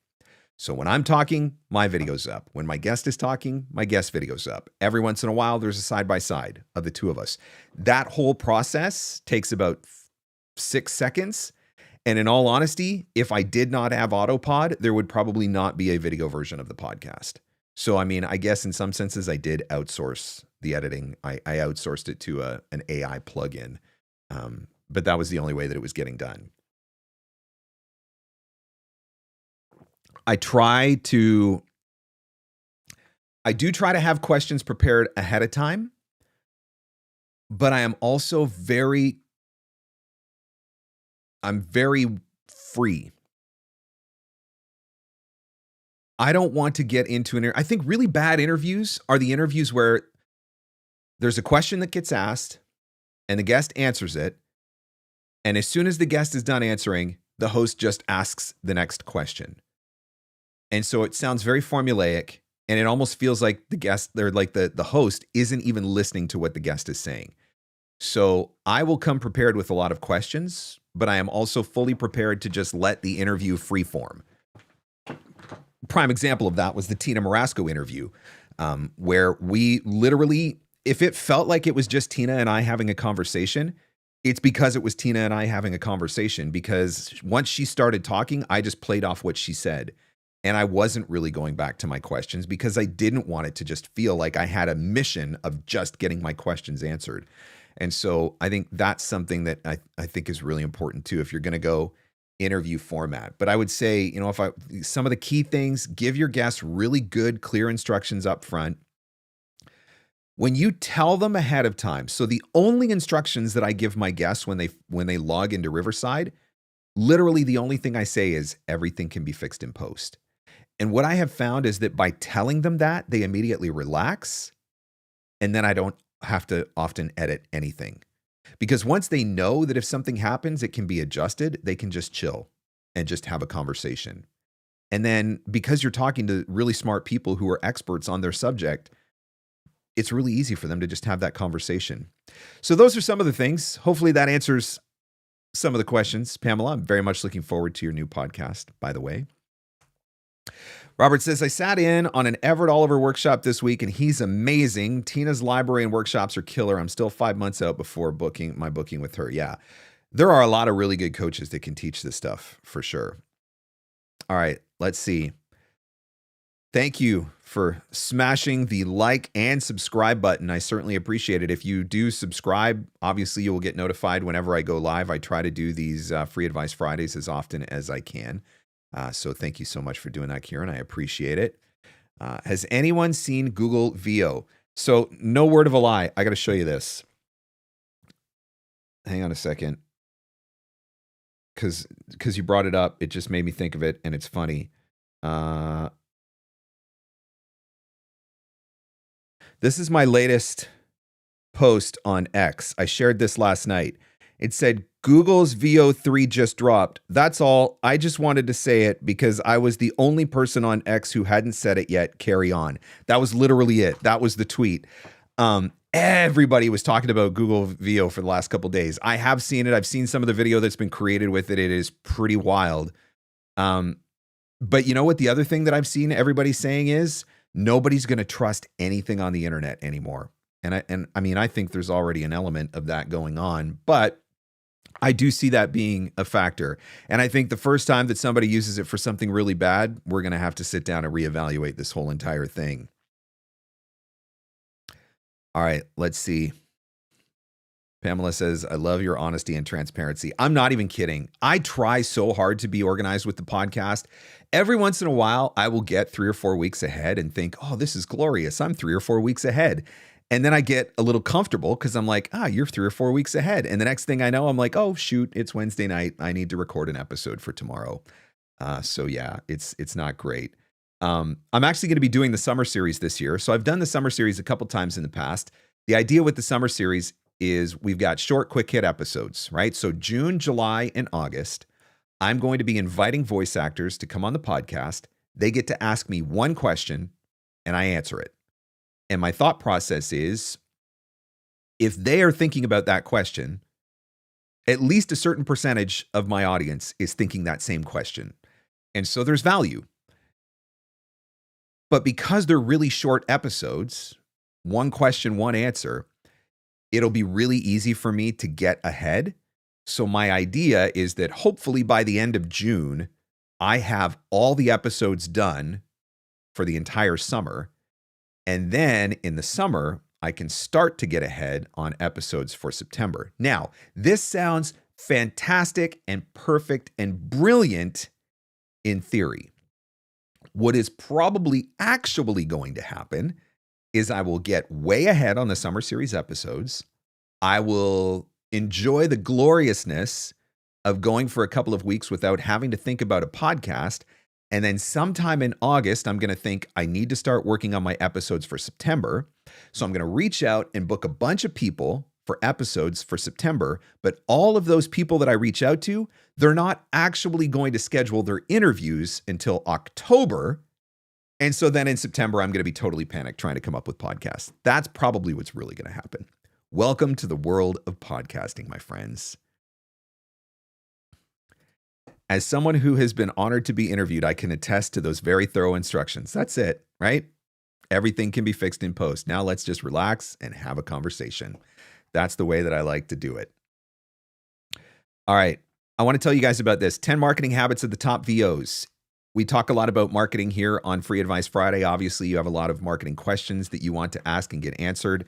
So when I'm talking, my video's up. When my guest is talking, my guest video's up. Every once in a while, there's a side-by-side of the 2 of us. That whole process takes about 6 seconds. And in all honesty, if I did not have Autopod, there would probably not be a video version of the podcast. So, I mean, I guess in some senses I did outsource the editing. I outsourced it to an AI plugin. But that was the only way that it was getting done. I do try to have questions prepared ahead of time, but I am also I'm very free. I don't want to get into I think really bad interviews are the interviews where there's a question that gets asked and the guest answers it. And as soon as the guest is done answering, the host just asks the next question. And so it sounds very formulaic, and it almost feels like the host isn't even listening to what the guest is saying. So I will come prepared with a lot of questions, but I am also fully prepared to just let the interview freeform. Prime example of that was the Tina Morasco interview, where we literally, if it felt like it was just Tina and I having a conversation, it's because it was Tina and I having a conversation, because once she started talking, I just played off what she said. And I wasn't really going back to my questions because I didn't want it to just feel like I had a mission of just getting my questions answered. And so I think that's something that I think is really important too, if you're going to go interview format. But I would say, some of the key things, give your guests really good, clear instructions up front. When you tell them ahead of time, so the only instructions that I give my guests when they log into Riverside, literally the only thing I say is everything can be fixed in post. And what I have found is that by telling them that, they immediately relax, and then I don't have to often edit anything. Because once they know that if something happens, it can be adjusted, they can just chill and just have a conversation. And then because you're talking to really smart people who are experts on their subject, it's really easy for them to just have that conversation. So those are some of the things. Hopefully that answers some of the questions. Pamela, I'm very much looking forward to your new podcast, by the way. Robert says, I sat in on an Everett Oliver workshop this week, and he's amazing. Tina's library and workshops are killer. I'm still 5 months out before booking with her. Yeah, there are a lot of really good coaches that can teach this stuff for sure. All right, let's see. Thank you for smashing the like and subscribe button. I certainly appreciate it. If you do subscribe, obviously you will get notified whenever I go live. I try to do these Free Advice Fridays as often as I can. So thank you so much for doing that, Kieran. I appreciate it. Has anyone seen Google VO? So no word of a lie. I got to show you this. Hang on a second. Because you brought it up, it just made me think of it, and it's funny. This is my latest post on X. I shared this last night. It said, Google's VO3 just dropped. That's all. I just wanted to say it because I was the only person on X who hadn't said it yet. Carry on. That was literally it. That was the tweet. Everybody was talking about Google VO for the last couple of days. I have seen it. I've seen some of the video that's been created with it. It is pretty wild. But you know what? The other thing that I've seen everybody saying is nobody's going to trust anything on the internet anymore. And I mean, I think there's already an element of that going on, but I do see that being a factor. And I think the first time that somebody uses it for something really bad, we're going to have to sit down and reevaluate this whole entire thing. All right, let's see. Pamela says, I love your honesty and transparency. I'm not even kidding. I try so hard to be organized with the podcast. Every once in a while, I will get 3 or 4 weeks ahead and think, oh, this is glorious. I'm 3 or 4 weeks ahead. And then I get a little comfortable because I'm like, you're 3 or 4 weeks ahead. And the next thing I know, I'm like, oh, shoot, it's Wednesday night. I need to record an episode for tomorrow. So yeah, it's not great. I'm actually going to be doing the summer series this year. So I've done the summer series a couple times in the past. The idea with the summer series is we've got short, quick hit episodes, right? So June, July, and August, I'm going to be inviting voice actors to come on the podcast. They get to ask me one question and I answer it. And my thought process is, if they are thinking about that question, at least a certain percentage of my audience is thinking that same question. And so there's value. But because they're really short episodes, one question, one answer, it'll be really easy for me to get ahead. So my idea is that hopefully by the end of June, I have all the episodes done for the entire summer. And then in the summer, I can start to get ahead on episodes for September. Now, this sounds fantastic and perfect and brilliant in theory. What is probably actually going to happen is I will get way ahead on the summer series episodes. I will enjoy the gloriousness of going for a couple of weeks without having to think about a podcast. And then sometime in August, I'm going to think I need to start working on my episodes for September. So I'm going to reach out and book a bunch of people for episodes for September. But all of those people that I reach out to, they're not actually going to schedule their interviews until October. And so then in September, I'm going to be totally panicked trying to come up with podcasts. That's probably what's really going to happen. Welcome to the world of podcasting, my friends. As someone who has been honored to be interviewed, I can attest to those very thorough instructions. That's it, right? Everything can be fixed in post. Now let's just relax and have a conversation. That's the way that I like to do it. All right. I want to tell you guys about this. 10 marketing habits of the top VOs. We talk a lot about marketing here on Free Advice Friday. Obviously, you have a lot of marketing questions that you want to ask and get answered.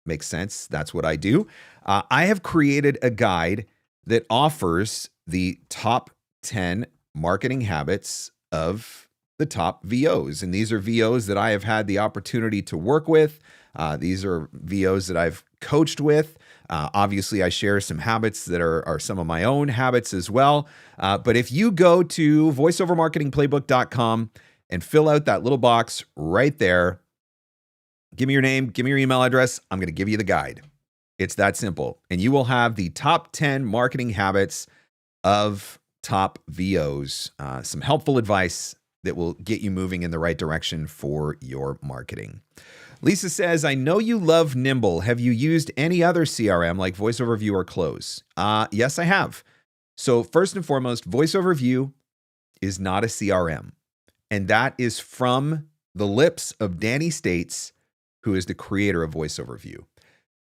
Makes sense. That's what I do. I have created a guide that offers the top 10 marketing habits of the top VOs. And these are VOs that I have had the opportunity to work with. These are VOs that I've coached with. Obviously, I share some habits that are some of my own habits as well. But if you go to voiceovermarketingplaybook.com and fill out that little box right there, give me your name, give me your email address, I'm going to give you the guide. It's that simple. And you will have the top 10 marketing habits of top VOs, some helpful advice that will get you moving in the right direction for your marketing. Lisa says, I know you love Nimble. Have you used any other CRM like VoiceOverView or Close? Yes, I have. So first and foremost, VoiceOverView is not a CRM. And that is from the lips of Danny States, who is the creator of VoiceOverView.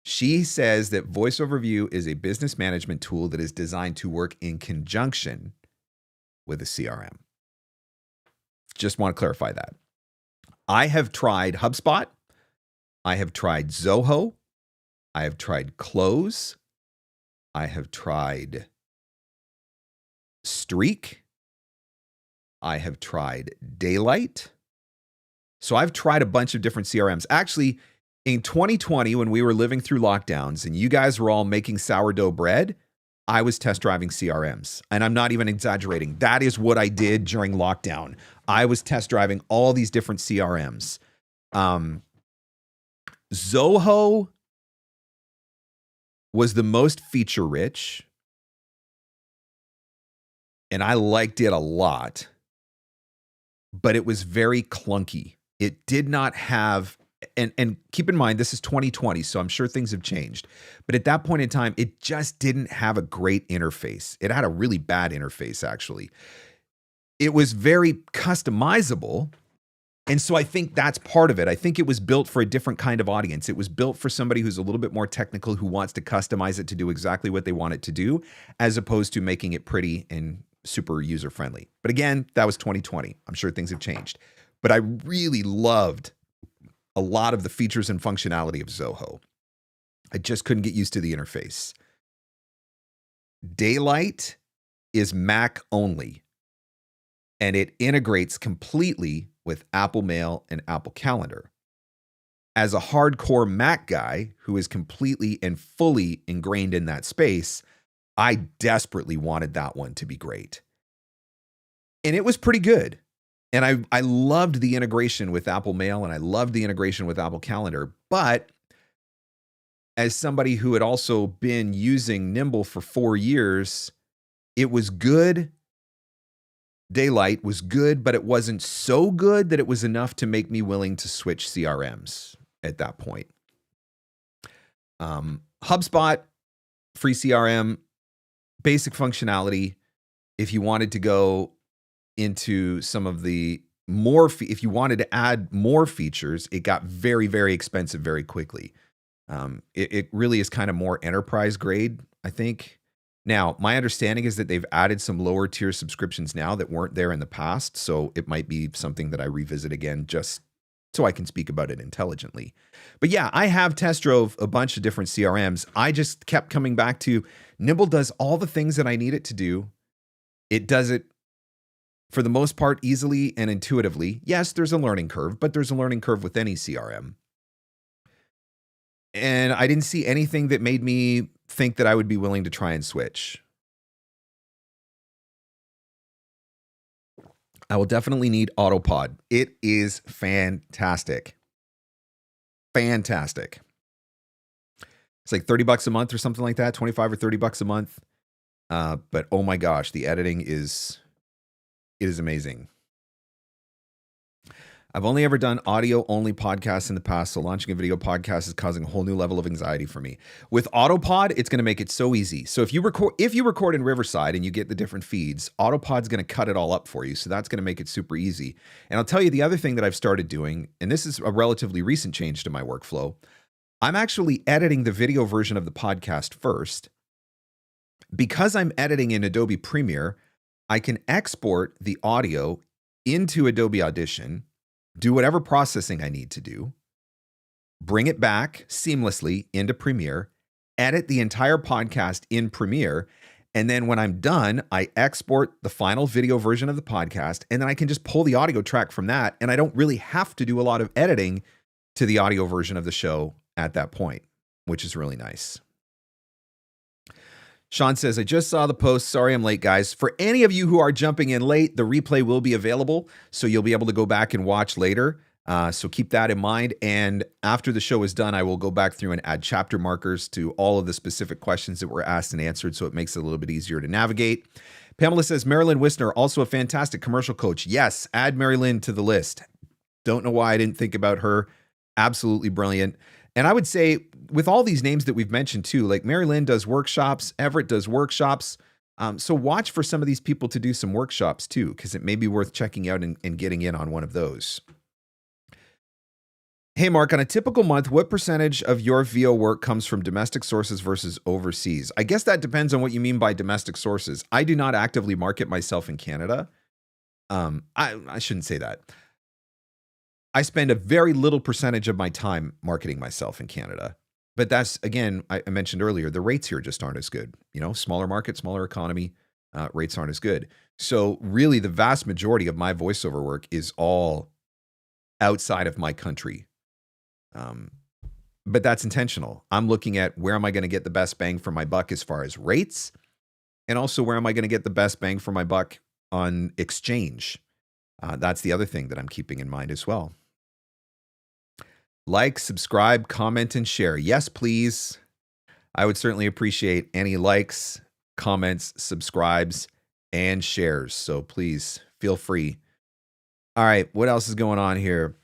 She says that VoiceOverView is a business management tool that is designed to work in conjunction with a CRM. Just want to clarify that. I have tried HubSpot. I have tried Zoho. I have tried Close. I have tried Streak. I have tried Daylight. So I've tried a bunch of different CRMs. Actually, in 2020, when we were living through lockdowns and you guys were all making sourdough bread, I was test driving CRMs. And I'm not even exaggerating. That is what I did during lockdown. I was test driving all these different CRMs. Zoho was the most feature rich, and I liked it a lot, but it was very clunky. It did not have, and keep in mind, this is 2020, so I'm sure things have changed. But at that point in time, it just didn't have a great interface. It had a really bad interface, actually. It was very customizable. And so I think that's part of it. I think it was built for a different kind of audience. It was built for somebody who's a little bit more technical, who wants to customize it to do exactly what they want it to do, as opposed to making it pretty and super user-friendly. But again, that was 2020. I'm sure things have changed. But I really loved a lot of the features and functionality of Zoho. I just couldn't get used to the interface. Daylight is Mac only, and it integrates completely with Apple Mail and Apple Calendar. As a hardcore Mac guy who is completely and fully ingrained in that space, I desperately wanted that one to be great. And it was pretty good. And I loved the integration with Apple Mail, and I loved the integration with Apple Calendar. But as somebody who had also been using Nimble for 4 years, it was good. Daylight was good, but it wasn't so good that it was enough to make me willing to switch CRMs at that point. HubSpot, free CRM, basic functionality. If you wanted to go into some of the more, if you wanted to add more features, it got very, very expensive very quickly. It really is kind of more enterprise grade, I think. Now, my understanding is that they've added some lower tier subscriptions now that weren't there in the past. So it might be something that I revisit again just so I can speak about it intelligently. But yeah, I have test drove a bunch of different CRMs. I just kept coming back to Nimble does all the things that I need it to do. It does it for the most part easily and intuitively. Yes, there's a learning curve, but there's a learning curve with any CRM. And I didn't see anything that made me think that I would be willing to try and switch. I will definitely need Autopod. It is fantastic. Fantastic. It's like $30 a month or something like that, 25 or $30 a month. But oh my gosh, the editing is amazing. I've only ever done audio only podcasts in the past, so launching a video podcast is causing a whole new level of anxiety for me. With Autopod, it's going to make it so easy. So if you record in Riverside and you get the different feeds, Autopod's going to cut it all up for you. So that's going to make it super easy. And I'll tell you the other thing that I've started doing, and this is a relatively recent change to my workflow. I'm actually editing the video version of the podcast first. Because I'm editing in Adobe Premiere, I can export the audio into Adobe Audition, do whatever processing I need to do, bring it back seamlessly into Premiere, edit the entire podcast in Premiere, and then when I'm done, I export the final video version of the podcast, and then I can just pull the audio track from that, and I don't really have to do a lot of editing to the audio version of the show at that point, which is really nice. Sean says, I just saw the post. Sorry I'm late, guys. For any of you who are jumping in late, the replay will be available, so you'll be able to go back and watch later. So keep that in mind. And after the show is done, I will go back through and add chapter markers to all of the specific questions that were asked and answered, so it makes it a little bit easier to navigate. Pamela says, Marilyn Wisner, also a fantastic commercial coach. Yes, add Marilyn to the list. Don't know why I didn't think about her. Absolutely brilliant. And I would say with all these names that we've mentioned too, like Mary Lynn does workshops, Everett does workshops. So watch for some of these people to do some workshops too, because it may be worth checking out and getting in on one of those. Hey, Mark, on a typical month, what percentage of your VO work comes from domestic sources versus overseas? I guess that depends on what you mean by domestic sources. I do not actively market myself in Canada. I shouldn't say that. I spend a very little percentage of my time marketing myself in Canada. But that's, again, I mentioned earlier, the rates here just aren't as good. You know, smaller market, smaller economy, rates aren't as good. So really the vast majority of my voiceover work is all outside of my country. But that's intentional. I'm looking at where am I going to get the best bang for my buck as far as rates, and also where am I going to get the best bang for my buck on exchange. That's the other thing that I'm keeping in mind as well. Like, subscribe, comment, and share. Yes, please. I would certainly appreciate any likes, comments, subscribes, and shares. So please feel free. All right, what else is going on here?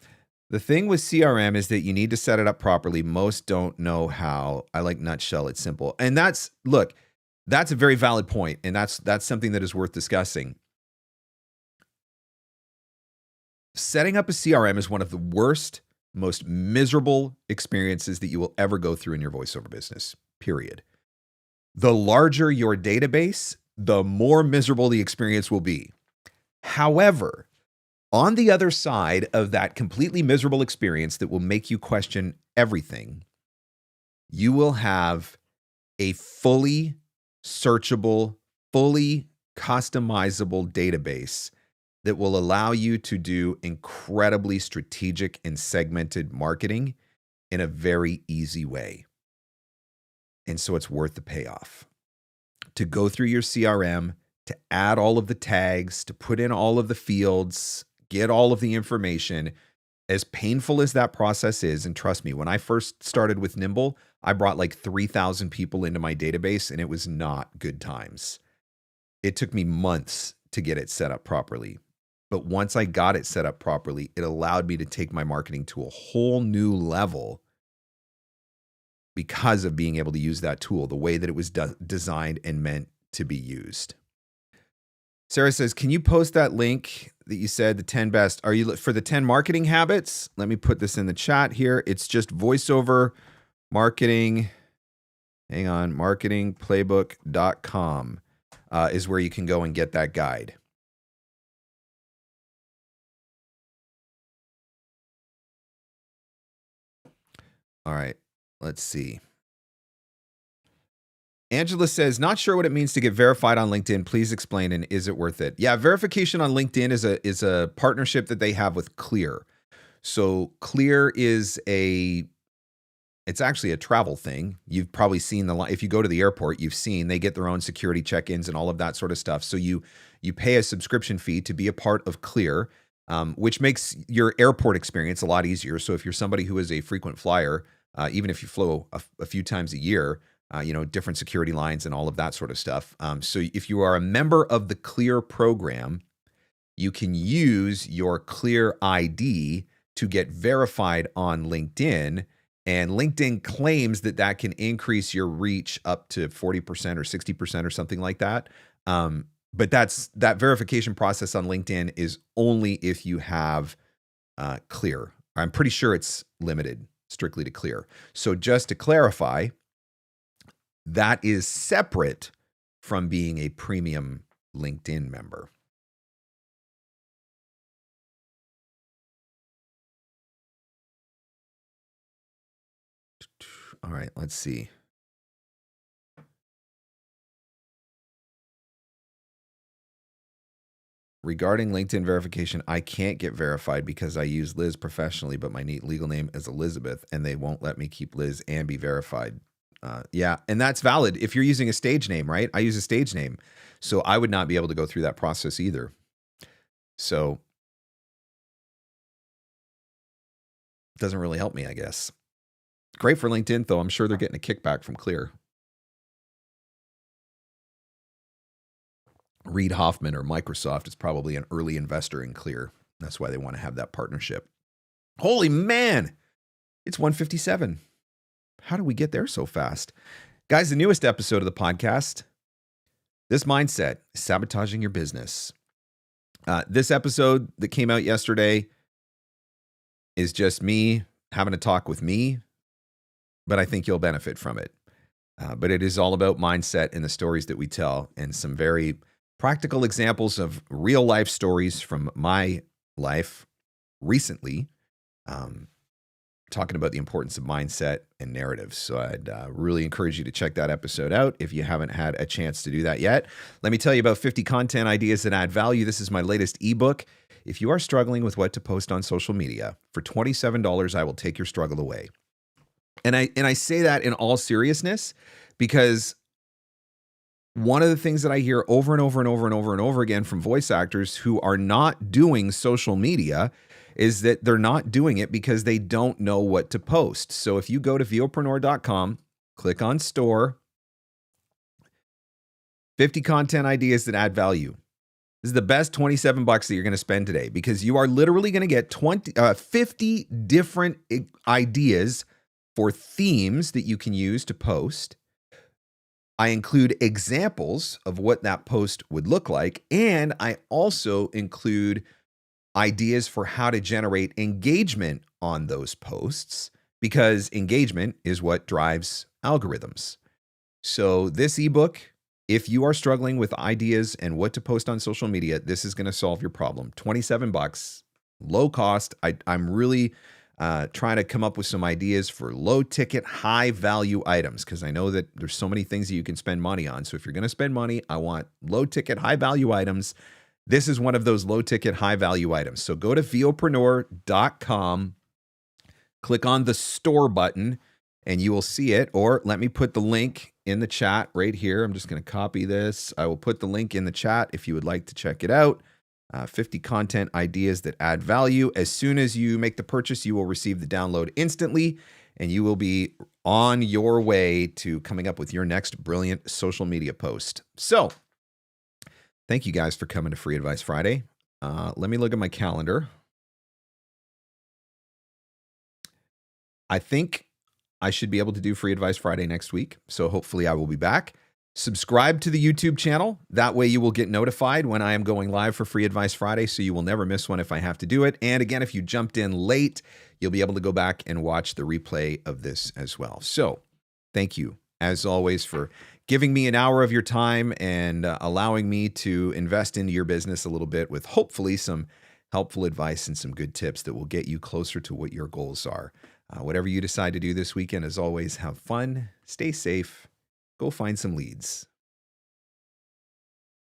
The thing with CRM is that you need to set it up properly. Most don't know how. I like nutshell, it's simple. And that's a very valid point, and that's something that is worth discussing. Setting up a CRM is one of the worst, most miserable experiences that you will ever go through in your voiceover business, period. The larger your database, the more miserable the experience will be. However, on the other side of that completely miserable experience that will make you question everything, you will have a fully searchable, fully customizable database that will allow you to do incredibly strategic and segmented marketing in a very easy way. And so it's worth the payoff. To go through your CRM, to add all of the tags, to put in all of the fields, get all of the information. As painful as that process is, and trust me, when I first started with Nimble, I brought like 3,000 people into my database, and it was not good times. It took me months to get it set up properly. But once I got it set up properly, it allowed me to take my marketing to a whole new level because of being able to use that tool the way that it was designed and meant to be used. Sarah says, can you post that link that you said, the 10 best? Are you for the 10 marketing habits? Let me put this in the chat here. It's just voiceover marketing. Hang on, marketingplaybook.com is where you can go and get that guide. All right, let's see. Angela says, not sure what it means to get verified on LinkedIn. Please explain, and is it worth it? Yeah, verification on LinkedIn is a partnership that they have with Clear. So Clear is it's actually a travel thing. You've probably seen if you go to the airport, you've seen they get their own security check-ins and all of that sort of stuff. So you pay a subscription fee to be a part of Clear, which makes your airport experience a lot easier. So if you're somebody who is a frequent flyer, even if you flow a few times a year, different security lines and all of that sort of stuff. So if you are a member of the Clear program, you can use your Clear ID to get verified on LinkedIn. And LinkedIn claims that can increase your reach up to 40% or 60% or something like that. But that verification process on LinkedIn is only if you have Clear. I'm pretty sure it's limited strictly to Clear. So just to clarify, that is separate from being a premium LinkedIn member. All right, let's see. Regarding LinkedIn verification, I can't get verified because I use Liz professionally, but my legal name is Elizabeth, and they won't let me keep Liz and be verified. Yeah, and that's valid if you're using a stage name, right? I use a stage name, so I would not be able to go through that process either. So it doesn't really help me, I guess. Great for LinkedIn, though. I'm sure they're getting a kickback from Clear. Reid Hoffman or Microsoft is probably an early investor in Clear. That's why they want to have that partnership. Holy man, it's 1:57. How did we get there so fast? Guys, the newest episode of the podcast, this mindset is sabotaging your business. This episode that came out yesterday is just me having a talk with me, but I think you'll benefit from it. But it is all about mindset and the stories that we tell, and some very practical examples of real life stories from my life recently, talking about the importance of mindset and narratives. So I'd really encourage you to check that episode out if you haven't had a chance to do that yet. Let me tell you about 50 content ideas that add value. This is my latest ebook. If you are struggling with what to post on social media, for $27, I will take your struggle away. And I say that in all seriousness, because one of the things that I hear over and over and over and over and over again from voice actors who are not doing social media is that they're not doing it because they don't know what to post. So if you go to VOpreneur.com, click on store, 50 content ideas that add value. This is the best $27 that you're going to spend today, because you are literally going to get 50 different ideas for themes that you can use to post. I include examples of what that post would look like, and I also include ideas for how to generate engagement on those posts, because engagement is what drives algorithms. So this ebook, if you are struggling with ideas and what to post on social media, this is going to solve your problem. $27, low cost. I'm really trying to come up with some ideas for low ticket, high value items, because I know that there's so many things that you can spend money on. So if you're going to spend money, I want low ticket, high value items. This is one of those low ticket, high value items. So go to VOpreneur.com, click on the store button, and you will see it. Or let me put the link in the chat right here. I'm just going to copy this. I will put the link in the chat if you would like to check it out. 50 content ideas that add value. As soon as you make the purchase, you will receive the download instantly, and you will be on your way to coming up with your next brilliant social media post. So, thank you guys for coming to Free Advice Friday. Let me look at my calendar. I think I should be able to do Free Advice Friday next week, so hopefully I will be back. Subscribe to the YouTube channel. That way you will get notified when I am going live for Free Advice Friday, so you will never miss one if I have to do it. And again, if you jumped in late, you'll be able to go back and watch the replay of this as well. So thank you, as always, for giving me an hour of your time and allowing me to invest into your business a little bit with hopefully some helpful advice and some good tips that will get you closer to what your goals are. Whatever you decide to do this weekend, as always, have fun, stay safe, go find some leads.